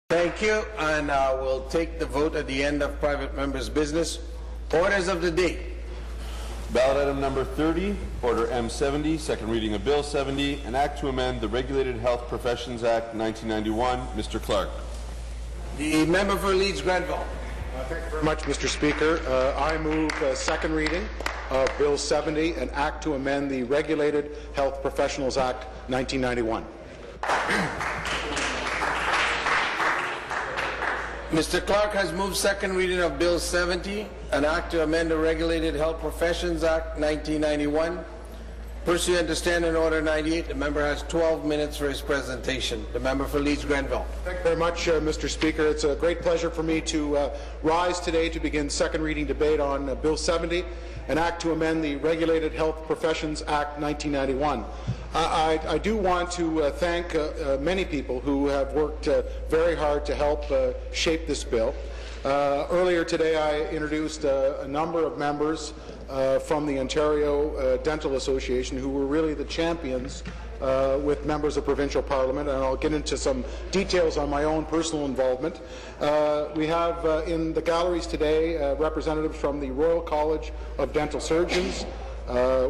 Thank you, and we'll take the vote at the end of private members' business. Orders of the day. Ballot item number 30, Order M70, second reading of Bill 70, an act to amend the Regulated Health Professions Act 1991. Mr. Clark. The member for Leeds Grenville. Thank you very much, Mr. Speaker. I move second reading of Bill 70, an act to amend the Regulated Health Professionals Act 1991. Mr. Clark has moved second reading of Bill 70, an act to amend the Regulated Health Professions Act 1991. Pursuant to Standing Order 98, the member has 12 minutes for his presentation. The member for Leeds Grenville. Thank you very much, Mr. Speaker. It's a great pleasure for me to rise today to begin second reading debate on Bill 70, an act to amend the Regulated Health Professions Act 1991. I do want to thank many people who have worked very hard to help shape this bill. Earlier today I introduced a number of members from the Ontario Dental Association who were really the champions with members of provincial parliament, and I'll get into some details on my own personal involvement. We have in the galleries today representatives from the Royal College of Dental Surgeons.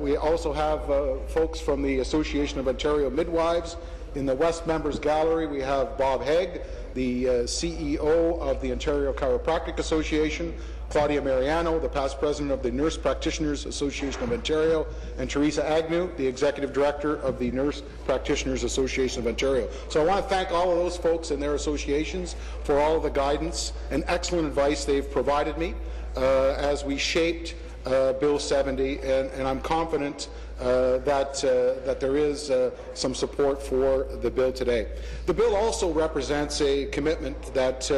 We also have folks from the Association of Ontario Midwives. In the West Members Gallery we have Bob Haig, the CEO of the Ontario Chiropractic Association, Claudia Mariano, the past president of the Nurse Practitioners Association of Ontario, and Teresa Agnew, the executive director of the Nurse Practitioners Association of Ontario. So I want to thank all of those folks and their associations for all of the guidance and excellent advice they've provided me as we shaped Bill 70, and I'm confident that there is some support for the bill today. The bill also represents a commitment that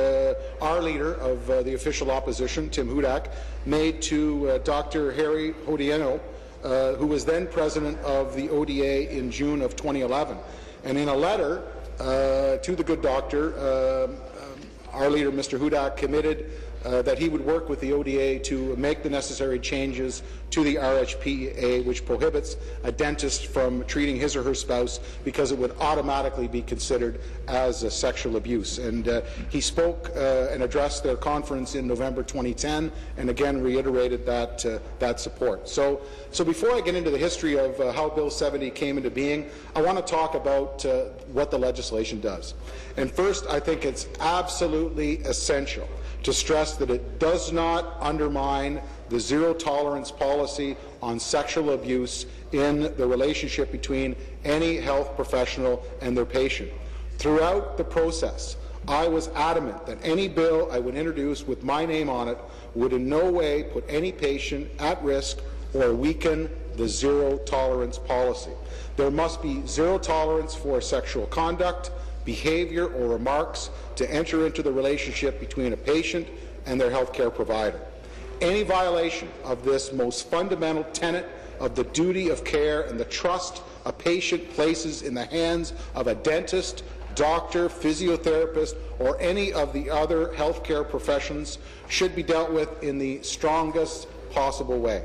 our leader of the official opposition, Tim Hudak, made to Dr. Harry Hodiano, who was then president of the ODA in June of 2011. And in a letter to the good doctor, our leader, Mr. Hudak, committed that he would work with the ODA to make the necessary changes to the RHPA, which prohibits a dentist from treating his or her spouse because it would automatically be considered as a sexual abuse. And he spoke and addressed their conference in November 2010, and again reiterated that support. So before I get into the history of how Bill 70 came into being, I want to talk about what the legislation does. And first, I think it's absolutely essential to stress that it does not undermine the zero-tolerance policy on sexual abuse in the relationship between any health professional and their patient. Throughout the process, I was adamant that any bill I would introduce with my name on it would in no way put any patient at risk or weaken the zero-tolerance policy. There must be zero tolerance for sexual conduct, behavior, or remarks to enter into the relationship between a patient and their healthcare provider. Any violation of this most fundamental tenet of the duty of care and the trust a patient places in the hands of a dentist, doctor, physiotherapist, or any of the other healthcare professions should be dealt with in the strongest possible way.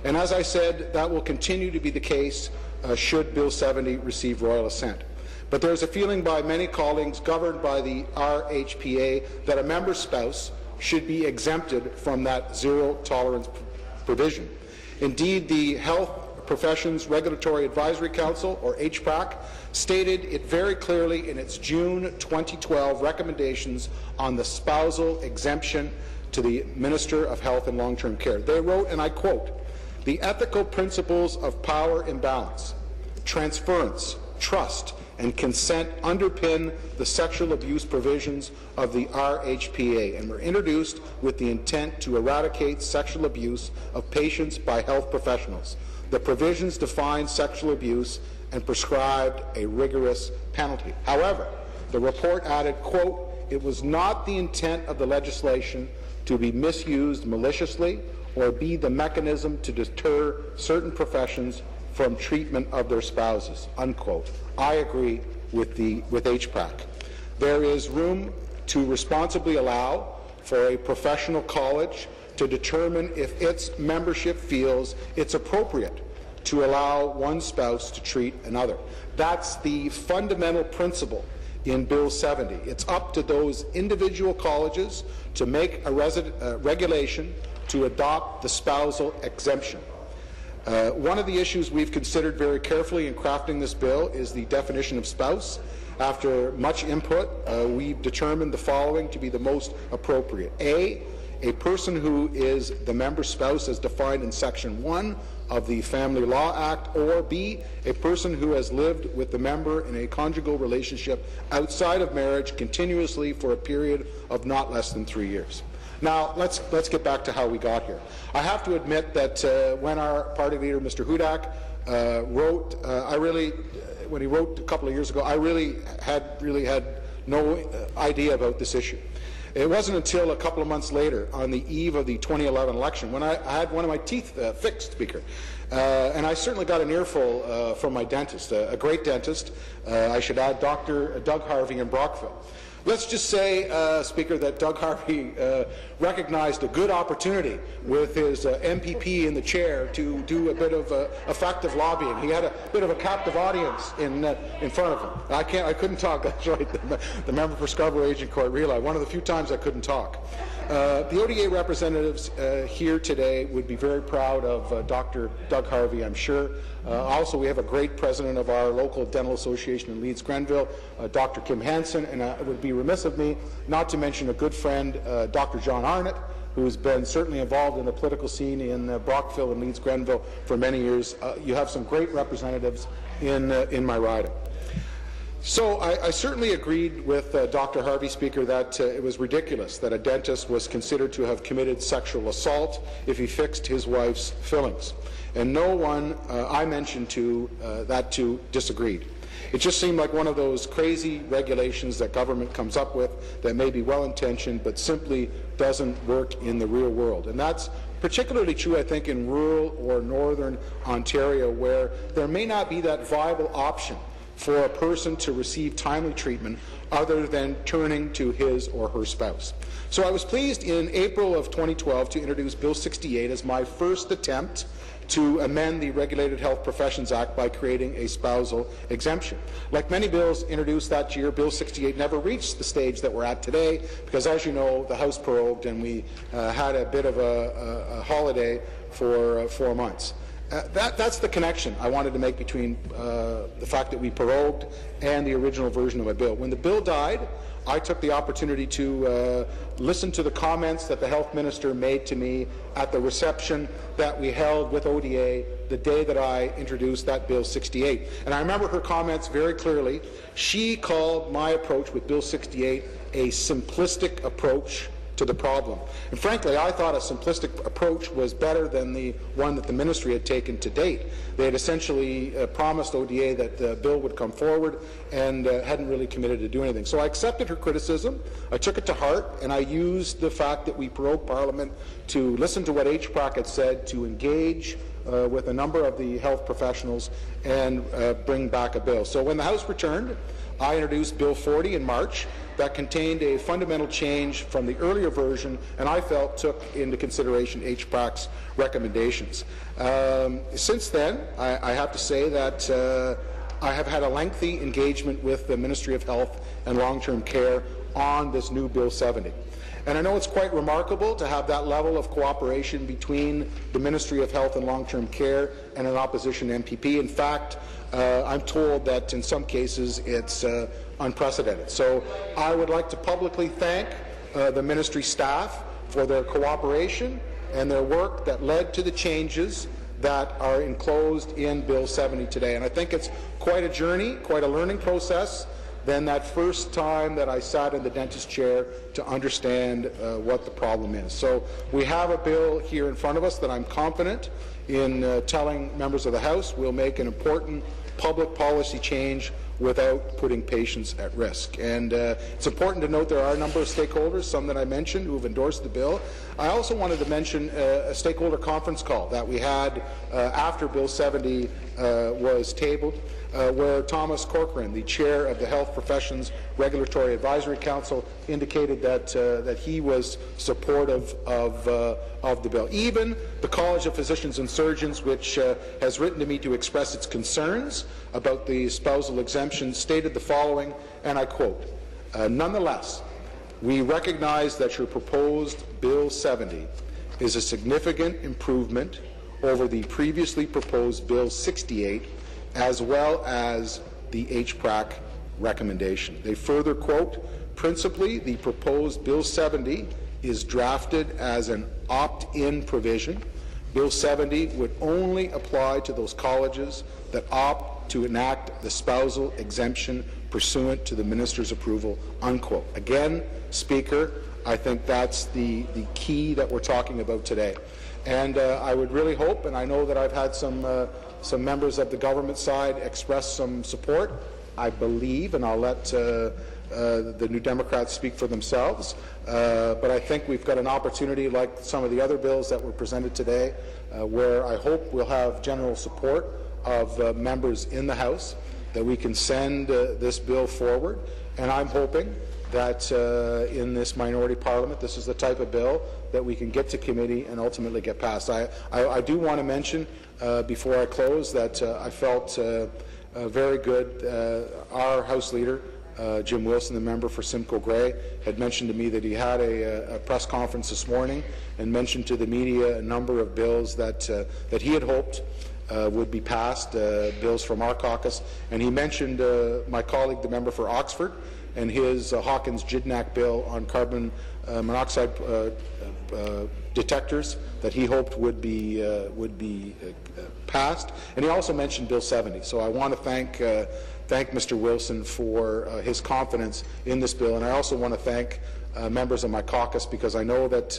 And as I said, that will continue to be the case should Bill 70 receive royal assent. But there is a feeling by many colleagues governed by the RHPA that a member's spouse should be exempted from that zero-tolerance provision. Indeed, the Health Professions Regulatory Advisory Council, or HPRAC, stated it very clearly in its June 2012 recommendations on the spousal exemption to the Minister of Health and Long-Term Care. They wrote, and I quote, "The ethical principles of power imbalance, transference, trust, and consent underpin the sexual abuse provisions of the RHPA and were introduced with the intent to eradicate sexual abuse of patients by health professionals. The provisions define sexual abuse and prescribed a rigorous penalty." However, the report added, quote, "It was not the intent of the legislation to be misused maliciously or be the mechanism to deter certain professions from treatment of their spouses," unquote. I agree with HPRAC. There is room to responsibly allow for a professional college to determine if its membership feels it's appropriate to allow one spouse to treat another. That's the fundamental principle in Bill 70. It's up to those individual colleges to make a regulation to adopt the spousal exemption. One of the issues we've considered very carefully in crafting this bill is the definition of spouse. After much input, we've determined the following to be the most appropriate. A person who is the member's spouse as defined in Section 1 of the Family Law Act, or B, a person who has lived with the member in a conjugal relationship outside of marriage continuously for a period of not less than 3 years. Now, let's get back to how we got here. I have to admit that when our party leader, Mr. Hudak, wrote, when he wrote a couple of years ago, I really had no idea about this issue. It wasn't until a couple of months later, on the eve of the 2011 election, when I had one of my teeth fixed, Speaker. And I certainly got an earful from my dentist, a great dentist, I should add, Dr. Doug Harvey in Brockville. Let's just say, Speaker, that Doug Harvey recognized a good opportunity with his MPP in the chair to do a bit of effective lobbying. He had a bit of a captive audience in front of him. I couldn't talk. That's right. The member for Scarborough-Agent Court realized one of the few times I couldn't talk. The ODA representatives here today would be very proud of Dr. Doug Harvey, I'm sure. Also, we have a great president of our local dental association in Leeds-Grenville, Dr. Kim Hansen, and it would be remiss of me not to mention a good friend, Dr. John Arnott, who's been certainly involved in the political scene in Brockville and Leeds-Grenville for many years. You have some great representatives in my riding. So I certainly agreed with Dr. Harvey, Speaker, that it was ridiculous that a dentist was considered to have committed sexual assault if he fixed his wife's fillings. And no one I mentioned to disagreed. It just seemed like one of those crazy regulations that government comes up with that may be well-intentioned but simply doesn't work in the real world. And that's particularly true, I think, in rural or northern Ontario, where there may not be that viable option for a person to receive timely treatment other than turning to his or her spouse. So I was pleased in April of 2012 to introduce Bill 68 as my first attempt to amend the Regulated Health Professions Act by creating a spousal exemption. Like many bills introduced that year, Bill 68 never reached the stage that we're at today because, as you know, the House prorogued and we had a bit of a holiday for 4 months. That's the connection I wanted to make between the fact that we prorogued and the original version of my bill. When the bill died, I took the opportunity to listen to the comments that the health minister made to me at the reception that we held with ODA the day that I introduced that Bill 68. And I remember her comments very clearly. She called my approach with Bill 68 a simplistic approach to the problem. And frankly, I thought a simplistic approach was better than the one that the ministry had taken to date. They had essentially promised ODA that the bill would come forward and hadn't really committed to do anything. So I accepted her criticism, I took it to heart, and I used the fact that we prorogued Parliament to listen to what HPRAC had said, to engage with a number of the health professionals and bring back a bill. So when the House returned, I introduced Bill 40 in March that contained a fundamental change from the earlier version, and I felt took into consideration HPRAC's recommendations. Since then, I have to say that I have had a lengthy engagement with the Ministry of Health and Long-Term Care on this new Bill 70. And I know it's quite remarkable to have that level of cooperation between the Ministry of Health and Long-Term Care and an opposition MPP. In fact, I'm told that in some cases it's unprecedented. So I would like to publicly thank the ministry staff for their cooperation and their work that led to the changes that are enclosed in Bill 70 today. And I think it's quite a journey, quite a learning process than that first time that I sat in the dentist chair to understand what the problem is. So we have a bill here in front of us that I'm confident in telling members of the House will make an important public policy change without putting patients at risk. And it's important to note there are a number of stakeholders, some that I mentioned, who have endorsed the bill. I also wanted to mention a stakeholder conference call that we had after Bill 70 was tabled, where Thomas Corcoran, the chair of the Health Professions Regulatory Advisory Council, indicated that he was supportive of the bill. Even the College of Physicians and Surgeons, which has written to me to express its concerns about the spousal exemption stated the following, and I quote, "Nonetheless, we recognize that your proposed Bill 70 is a significant improvement over the previously proposed Bill 68, as well as the HPRAC recommendation." They further quote, "Principally, the proposed Bill 70 is drafted as an opt-in provision. Bill 70 would only apply to those colleges that opt to enact the spousal exemption pursuant to the minister's approval," unquote. Again, Speaker, I think that's the key that we're talking about today. And I would really hope, and I know that I've had some members of the government side express some support, I believe, and I'll let the New Democrats speak for themselves, but I think we've got an opportunity, like some of the other bills that were presented today, where I hope we'll have general support of members in the House, that we can send this bill forward, and I'm hoping that in this minority parliament, this is the type of bill that we can get to committee and ultimately get passed. I do want to mention, before I close, that I felt very good. Our House Leader, Jim Wilson, the member for Simcoe Grey, had mentioned to me that he had a press conference this morning and mentioned to the media a number of bills that he had hoped would be passed, bills from our caucus. And he mentioned my colleague, the member for Oxford, and his Hawkins-Jidnak bill on carbon monoxide detectors that he hoped would be passed. And he also mentioned Bill 70. So I want to thank Mr. Wilson for his confidence in this bill, and I also want to thank members of my caucus, because I know that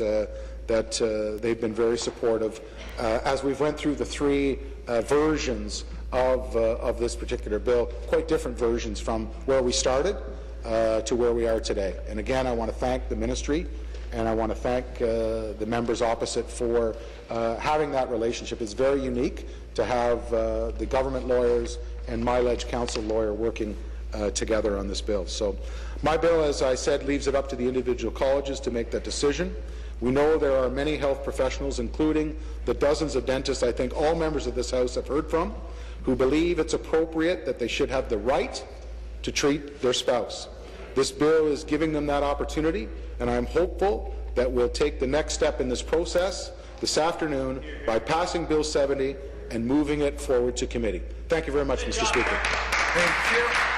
they've been very supportive as we've went through the three versions of this particular bill, quite different versions from where we started to where we are today. And again, I want to thank the ministry, and I want to thank the members opposite for having that relationship. It's very unique to have the government lawyers and MyLedge Council lawyer working together on this bill. So my bill, as I said, leaves it up to the individual colleges to make that decision. We know there are many health professionals, including the dozens of dentists I think all members of this House have heard from, who believe it's appropriate that they should have the right to treat their spouse. This bill is giving them that opportunity, and I'm hopeful that we'll take the next step in this process this afternoon by passing Bill 70 and moving it forward to committee. Thank you very much, Mr. Speaker. Thank you.